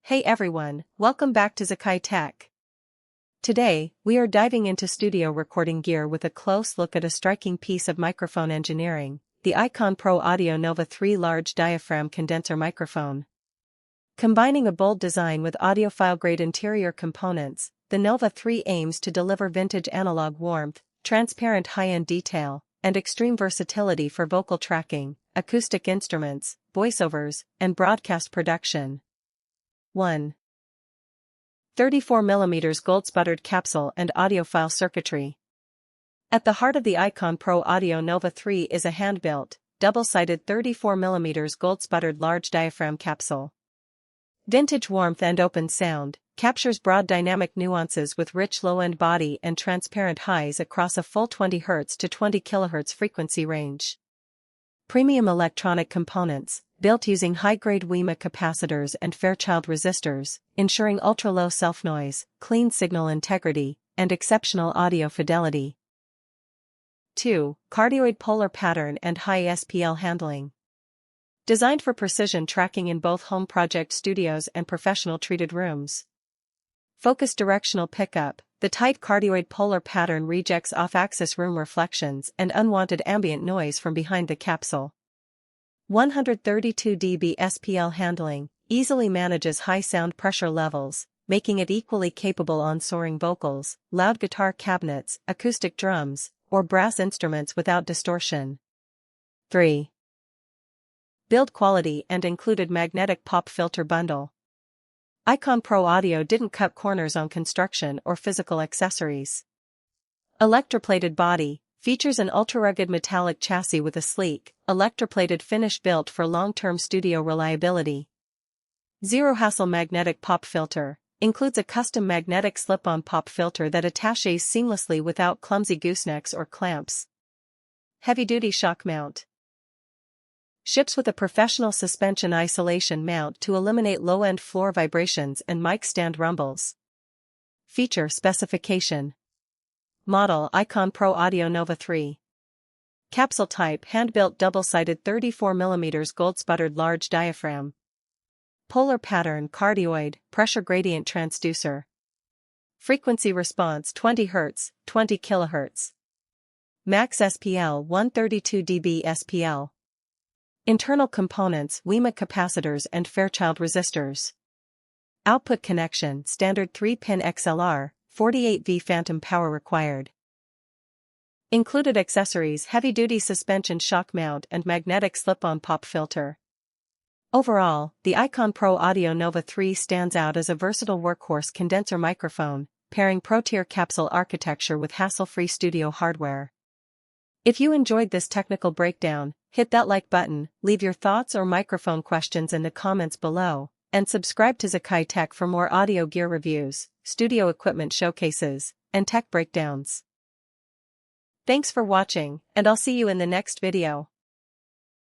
Hey everyone, welcome back to Zakai Tech. Today, we are diving into studio recording gear with a close look at a striking piece of microphone engineering, the iCON Pro Audio Nova 3 Large Diaphragm Condenser Microphone. Combining a bold design with audiophile-grade interior components, the Nova 3 aims to deliver vintage analog warmth, transparent high-end detail, and extreme versatility for vocal tracking, acoustic instruments, voiceovers, and broadcast production. 1. 34mm gold-sputtered capsule and audiophile circuitry. At the heart of the iCON Pro Audio Nova 3 is a hand-built, double-sided 34mm gold-sputtered large diaphragm capsule. Vintage warmth and open sound, captures broad dynamic nuances with rich low-end body and transparent highs across a full 20 Hz to 20 kHz frequency range. Premium electronic components, built using high-grade Wima capacitors and Fairchild resistors, ensuring ultra-low self-noise, clean signal integrity, and exceptional audio fidelity. 2. Cardioid polar pattern and high SPL handling. Designed for precision tracking in both home project studios and professional treated rooms. Focused directional pickup, the tight cardioid polar pattern rejects off-axis room reflections and unwanted ambient noise from behind the capsule. 132 dB SPL handling, easily manages high sound pressure levels, making it equally capable on soaring vocals, loud guitar cabinets, acoustic drums, or brass instruments without distortion. 3. Build quality and included magnetic pop filter bundle. iCON Pro Audio didn't cut corners on construction or physical accessories. Electroplated body, features an ultra-rugged metallic chassis with a sleek, electroplated finish built for long-term studio reliability. Zero-hassle magnetic pop filter, includes a custom magnetic slip-on pop filter that attaches seamlessly without clumsy goosenecks or clamps. Heavy-duty shock mount. Ships with a professional suspension isolation mount to eliminate low-end floor vibrations and mic stand rumbles. Feature specification. Model iCON Pro Audio Nova 3. Capsule type hand-built double-sided 34mm gold-sputtered large diaphragm. Polar pattern cardioid, pressure gradient transducer. Frequency response 20 Hz, 20 kHz. Max SPL 132 dB SPL. Internal components Wima capacitors and Fairchild resistors. Output connection standard 3-pin XLR, 48V phantom power required. Included accessories heavy-duty suspension shock mount and magnetic slip-on pop filter. Overall, the iCON Pro Audio Nova 3 stands out as a versatile workhorse condenser microphone, pairing pro-tier capsule architecture with hassle-free studio hardware. If you enjoyed this technical breakdown, hit that like button, leave your thoughts or microphone questions in the comments below, and subscribe to Zakai Tech for more audio gear reviews, studio equipment showcases, and tech breakdowns. Thanks for watching, and I'll see you in the next video.